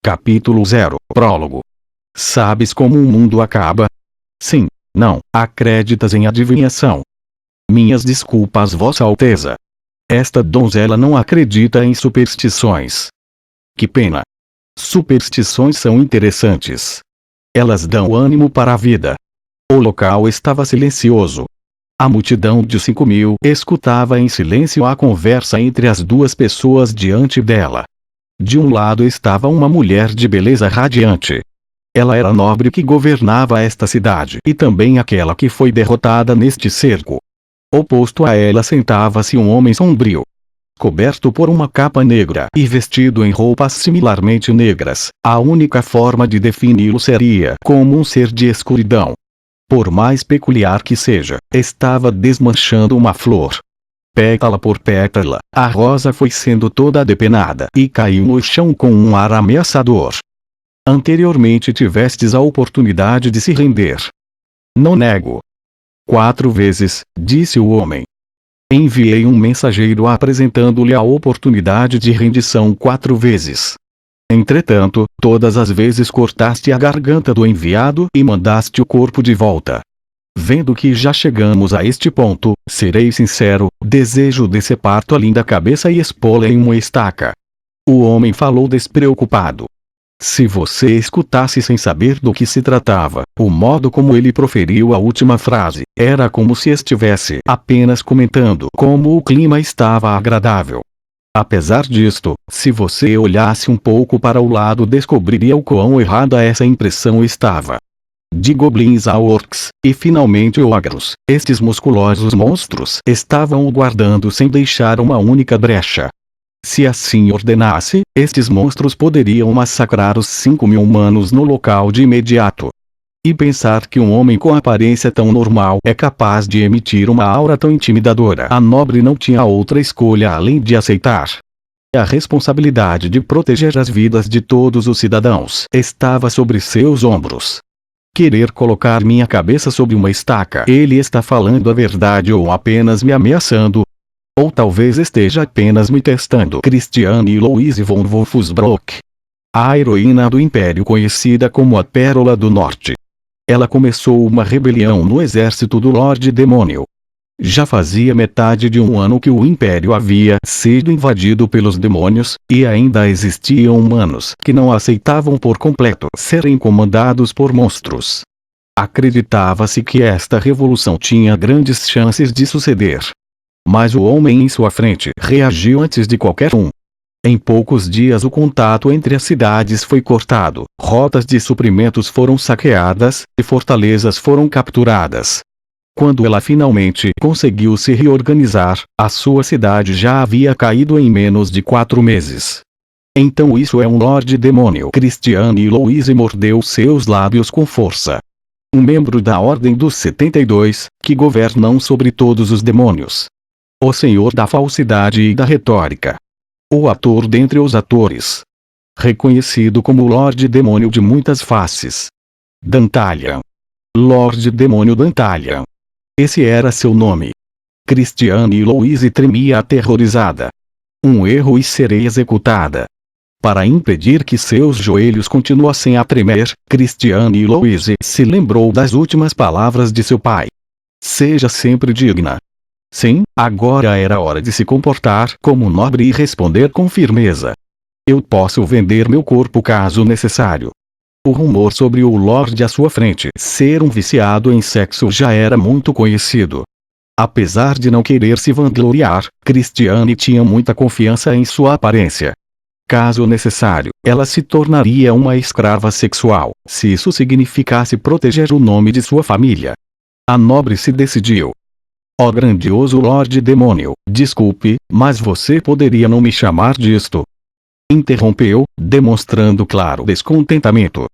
Capítulo 0. Prólogo. Sabes como o mundo acaba? Sim, não, acreditas em adivinhação? Minhas desculpas, Vossa Alteza. Esta donzela não acredita em superstições. Que pena. Superstições são interessantes. Elas dão ânimo para a vida. O local estava silencioso. A multidão de 5.000 escutava em silêncio a conversa entre as duas pessoas diante dela. De um lado estava uma mulher de beleza radiante. Ela era a nobre que governava esta cidade e também aquela que foi derrotada neste cerco. Oposto a ela sentava-se um homem sombrio, coberto por uma capa negra e vestido em roupas similarmente negras. A única forma de defini-lo seria como um ser de escuridão. Por mais peculiar que seja, estava desmanchando uma flor. Pétala por pétala, a rosa foi sendo toda depenada e caiu no chão com um ar ameaçador. Anteriormente tivestes a oportunidade de se render. Não nego. 4 vezes, disse o homem. Enviei um mensageiro apresentando-lhe a oportunidade de rendição 4 vezes. Entretanto, todas as vezes cortaste a garganta do enviado e mandaste o corpo de volta. Vendo que já chegamos a este ponto, serei sincero, desejo decepar-te a linda cabeça e expô-la em uma estaca. O homem falou despreocupado. Se você escutasse sem saber do que se tratava, o modo como ele proferiu a última frase, era como se estivesse apenas comentando como o clima estava agradável. Apesar disto, se você olhasse um pouco para o lado, descobriria o quão errada essa impressão estava. De goblins a orcs, e finalmente ogros, estes musculosos monstros estavam o guardando sem deixar uma única brecha. Se assim ordenasse, estes monstros poderiam massacrar os 5.000 humanos no local de imediato. E pensar que um homem com aparência tão normal é capaz de emitir uma aura tão intimidadora, a nobre não tinha outra escolha além de aceitar. A responsabilidade de proteger as vidas de todos os cidadãos estava sobre seus ombros. Querer colocar minha cabeça sobre uma estaca. Ele está falando a verdade ou apenas me ameaçando? Ou talvez esteja apenas me testando. Christiane Louise von Wolfsbrock, a heroína do Império conhecida como a Pérola do Norte. Ela começou uma rebelião no exército do Lorde Demônio. Já fazia metade de um ano que o Império havia sido invadido pelos demônios, e ainda existiam humanos que não aceitavam por completo serem comandados por monstros. Acreditava-se que esta revolução tinha grandes chances de suceder. Mas o homem em sua frente reagiu antes de qualquer um. Em poucos dias o contato entre as cidades foi cortado, rotas de suprimentos foram saqueadas, e fortalezas foram capturadas. Quando ela finalmente conseguiu se reorganizar, a sua cidade já havia caído em menos de 4 meses. Então isso é um Lorde Demônio. Christiane Louise mordeu seus lábios com força. Um membro da Ordem dos 72, que governam sobre todos os demônios. O senhor da falsidade e da retórica. O ator dentre os atores. Reconhecido como o Lorde Demônio de muitas faces. Dantalian. Lorde Demônio Dantalian. Esse era seu nome. Christiane Louise tremia aterrorizada. Um erro e serei executada. Para impedir que seus joelhos continuassem a tremer, Christiane Louise se lembrou das últimas palavras de seu pai. Seja sempre digna. Sim, agora era hora de se comportar como nobre e responder com firmeza. Eu posso vender meu corpo caso necessário. O rumor sobre o Lorde à sua frente ser um viciado em sexo já era muito conhecido. Apesar de não querer se vangloriar, Christiane tinha muita confiança em sua aparência. Caso necessário, ela se tornaria uma escrava sexual, se isso significasse proteger o nome de sua família. A nobre se decidiu. Ó grandioso Lorde Demônio, desculpe, mas você poderia não me chamar disto? Interrompeu, demonstrando claro descontentamento.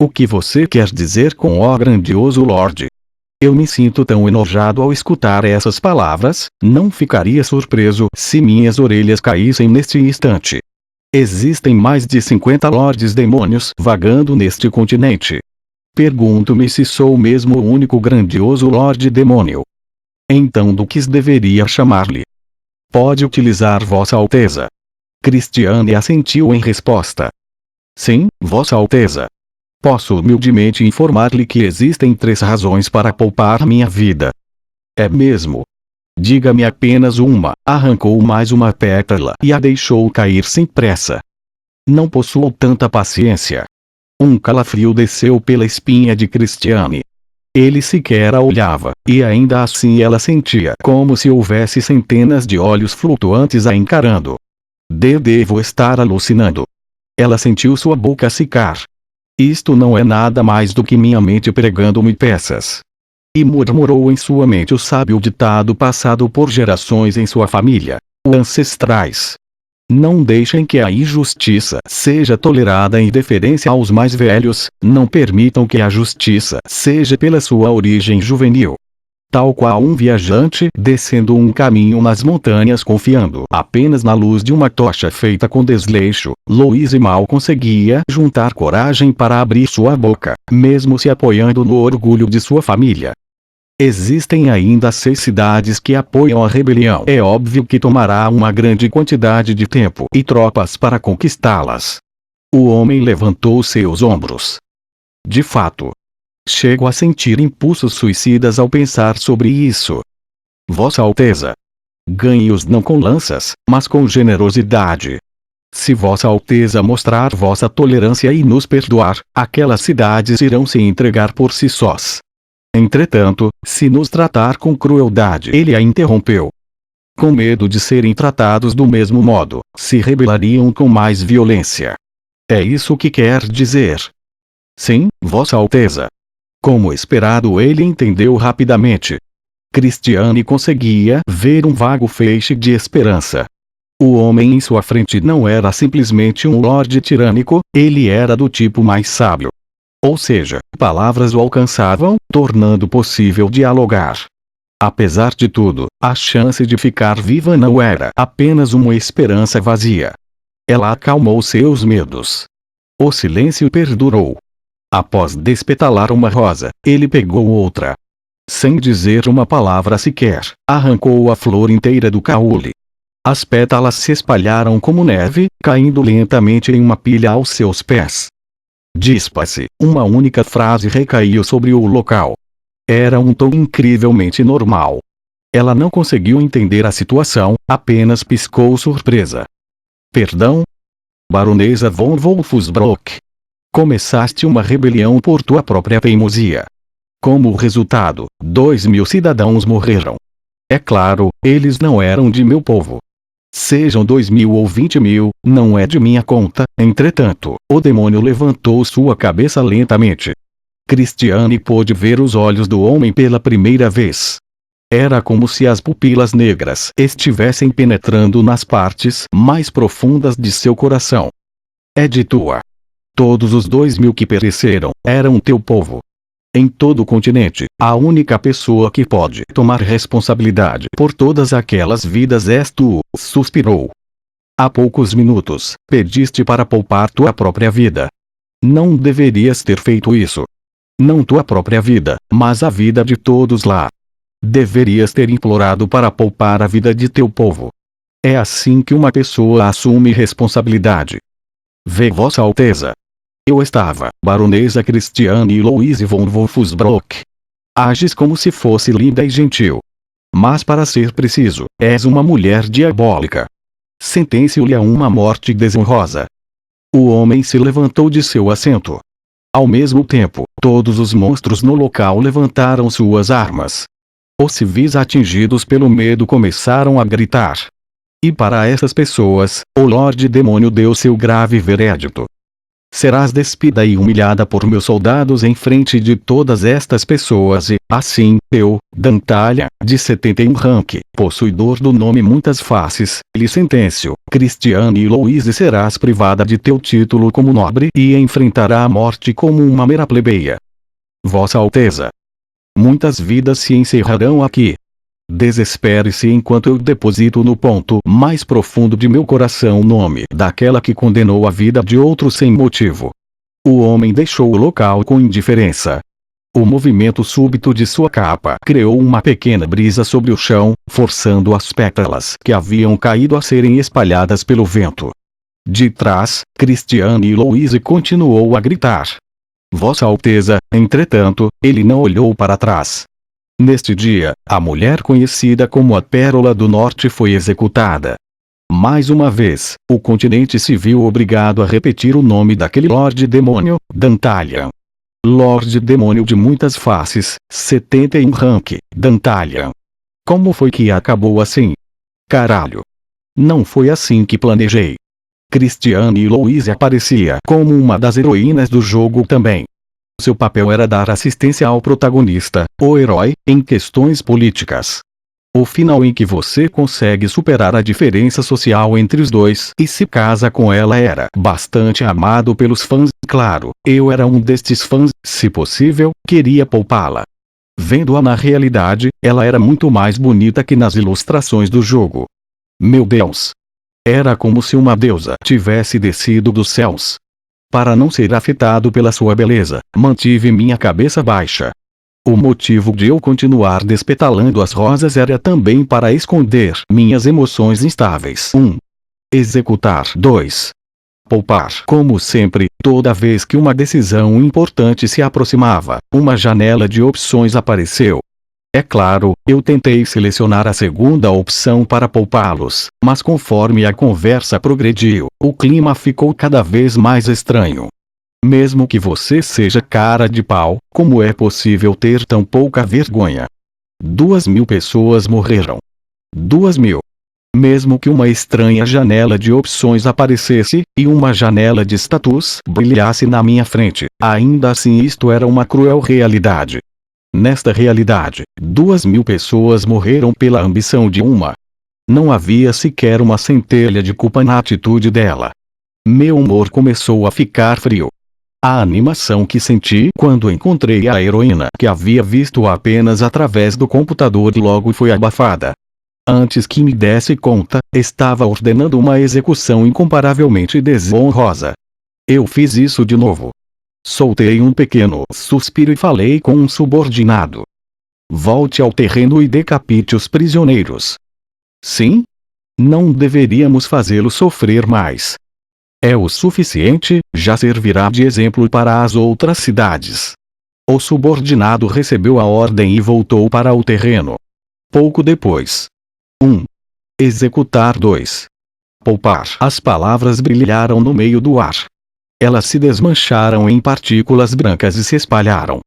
O que você quer dizer com ó grandioso Lorde? Eu me sinto tão enojado ao escutar essas palavras, não ficaria surpreso se minhas orelhas caíssem neste instante. Existem mais de 50 Lordes Demônios vagando neste continente. Pergunto-me se sou mesmo o único grandioso Lorde Demônio. Então do que deveria chamar-lhe? Pode utilizar Vossa Alteza. Christiane assentiu em resposta. Sim, Vossa Alteza. Posso humildemente informar-lhe que existem 3 razões para poupar minha vida. É mesmo? Diga-me apenas uma. Arrancou mais uma pétala e a deixou cair sem pressa. Não possuo tanta paciência. Um calafrio desceu pela espinha de Cristiane. Ele sequer a olhava, e ainda assim ela sentia como se houvesse centenas de olhos flutuantes a encarando. Devo estar alucinando. Ela sentiu sua boca secar. Isto não é nada mais do que minha mente pregando-me peças. E murmurou em sua mente o sábio ditado passado por gerações em sua família, os ancestrais. Não deixem que a injustiça seja tolerada em deferência aos mais velhos, não permitam que a justiça seja pela sua origem juvenil. Tal qual um viajante descendo um caminho nas montanhas confiando apenas na luz de uma tocha feita com desleixo, Louise mal conseguia juntar coragem para abrir sua boca, mesmo se apoiando no orgulho de sua família. Existem ainda 6 cidades que apoiam a rebelião. É óbvio que tomará uma grande quantidade de tempo e tropas para conquistá-las. O homem levantou seus ombros. De fato, chego a sentir impulsos suicidas ao pensar sobre isso. Vossa Alteza. Ganhe-os não com lanças, mas com generosidade. Se Vossa Alteza mostrar vossa tolerância e nos perdoar, aquelas cidades irão se entregar por si sós. Entretanto, se nos tratar com crueldade, ele a interrompeu. Com medo de serem tratados do mesmo modo, se rebelariam com mais violência. É isso que quer dizer? Sim, Vossa Alteza. Como esperado, ele entendeu rapidamente. Cristiane conseguia ver um vago feixe de esperança. O homem em sua frente não era simplesmente um lorde tirânico, ele era do tipo mais sábio. Ou seja, palavras o alcançavam, tornando possível dialogar. Apesar de tudo, a chance de ficar viva não era apenas uma esperança vazia. Ela acalmou seus medos. O silêncio perdurou. Após despetalar uma rosa, ele pegou outra. Sem dizer uma palavra sequer, arrancou a flor inteira do caule. As pétalas se espalharam como neve, caindo lentamente em uma pilha aos seus pés. Dispa-se, uma única frase recaiu sobre o local. Era um tom incrivelmente normal. Ela não conseguiu entender a situação, apenas piscou surpresa. Perdão? Baronesa von Wolfsbrock. Começaste uma rebelião por tua própria teimosia. Como resultado, 2.000 cidadãos morreram. É claro, eles não eram de meu povo. Sejam 2.000 ou 20.000, não é de minha conta. Entretanto, o demônio levantou sua cabeça lentamente. Cristiane pôde ver os olhos do homem pela primeira vez. Era como se as pupilas negras estivessem penetrando nas partes mais profundas de seu coração. É de tua. Todos os 2.000 que pereceram eram teu povo. Em todo o continente, a única pessoa que pode tomar responsabilidade por todas aquelas vidas és tu, suspirou. Há poucos minutos, pediste para poupar tua própria vida. Não deverias ter feito isso. Não tua própria vida, mas a vida de todos lá. Deverias ter implorado para poupar a vida de teu povo. É assim que uma pessoa assume responsabilidade. Vê Vossa Alteza. Eu estava, Baronesa Cristiane Louise von Wolfsbrock. Ages como se fosse linda e gentil. Mas para ser preciso, és uma mulher diabólica. Sentencio-lhe a uma morte desonrosa. O homem se levantou de seu assento. Ao mesmo tempo, todos os monstros no local levantaram suas armas. Os civis atingidos pelo medo começaram a gritar. E para essas pessoas, o Lorde Demônio deu seu grave veredito. Serás despida e humilhada por meus soldados em frente de todas estas pessoas e, assim, eu, Dantalha, de 71 rank, possuidor do nome Muitas Faces, lhe sentencio, Cristiane Louise serás privada de teu título como nobre e enfrentará a morte como uma mera plebeia. Vossa Alteza. Muitas vidas se encerrarão aqui. Desespere-se enquanto eu deposito no ponto mais profundo de meu coração o nome daquela que condenou a vida de outros sem motivo. O homem deixou o local com indiferença. O movimento súbito de sua capa criou uma pequena brisa sobre o chão, forçando as pétalas que haviam caído a serem espalhadas pelo vento. De trás, Cristiane Louise continuou a gritar. Vossa Alteza, entretanto, ele não olhou para trás. Neste dia, a mulher conhecida como a Pérola do Norte foi executada. Mais uma vez, o continente se viu obrigado a repetir o nome daquele Lorde Demônio, Dantalian. Lorde Demônio de muitas faces, 71 rank, Dantalian. Como foi que acabou assim? Caralho. Não foi assim que planejei. Cristiane Louise aparecia como uma das heroínas do jogo também. Seu papel era dar assistência ao protagonista, o herói, em questões políticas. O final em que você consegue superar a diferença social entre os dois e se casa com ela era bastante amado pelos fãs. Claro, eu era um destes fãs, se possível, queria poupá-la. Vendo-a na realidade, ela era muito mais bonita que nas ilustrações do jogo. Meu Deus! Era como se uma deusa tivesse descido dos céus. Para não ser afetado pela sua beleza, mantive minha cabeça baixa. O motivo de eu continuar despetalando as rosas era também para esconder minhas emoções instáveis. 1. Executar. 2. Poupar. Como sempre, toda vez que uma decisão importante se aproximava, uma janela de opções apareceu. É claro, eu tentei selecionar a segunda opção para poupá-los, mas conforme a conversa progrediu, o clima ficou cada vez mais estranho. Mesmo que você seja cara de pau, como é possível ter tão pouca vergonha? 2.000 pessoas morreram. 2.000. Mesmo que uma estranha janela de opções aparecesse, e uma janela de status brilhasse na minha frente, ainda assim isto era uma cruel realidade. Nesta realidade, 2.000 pessoas morreram pela ambição de uma. Não havia sequer uma centelha de culpa na atitude dela. Meu humor começou a ficar frio. A animação que senti quando encontrei a heroína que havia visto apenas através do computador logo foi abafada. Antes que me desse conta, estava ordenando uma execução incomparavelmente desonrosa. Eu fiz isso de novo. Soltei um pequeno suspiro e falei com um subordinado. Volte ao terreno e decapite os prisioneiros. Sim? Não deveríamos fazê-lo sofrer mais. É o suficiente, já servirá de exemplo para as outras cidades. O subordinado recebeu a ordem e voltou para o terreno. Pouco depois. 1. Executar. 2. Poupar. As palavras brilharam no meio do ar. Elas se desmancharam em partículas brancas e se espalharam.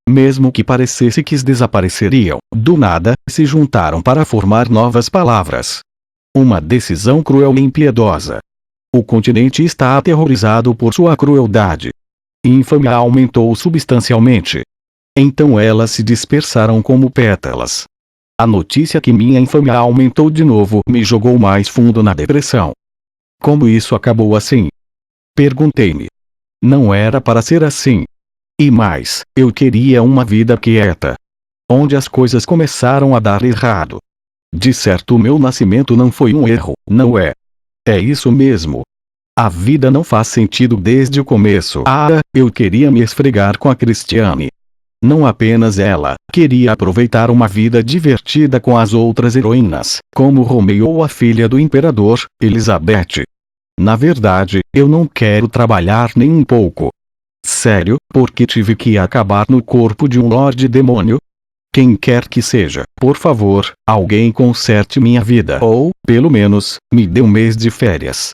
Mesmo que parecesse que desapareceriam, do nada, se juntaram para formar novas palavras. Uma decisão cruel e impiedosa. O continente está aterrorizado por sua crueldade. Infâmia aumentou substancialmente. Então elas se dispersaram como pétalas. A notícia que minha infâmia aumentou de novo me jogou mais fundo na depressão. Como isso acabou assim? Perguntei-me. Não era para ser assim. E mais, eu queria uma vida quieta. Onde as coisas começaram a dar errado. De certo, o meu nascimento não foi um erro, não é? É isso mesmo. A vida não faz sentido desde o começo. Eu queria me esfregar com a Cristiane. Não apenas ela, queria aproveitar uma vida divertida com as outras heroínas, como Romeu ou a filha do imperador, Elizabeth. Na verdade, eu não quero trabalhar nem um pouco. Sério, porque tive que acabar no corpo de um Lorde Demônio? Quem quer que seja, por favor, alguém conserte minha vida ou, pelo menos, me dê um mês de férias.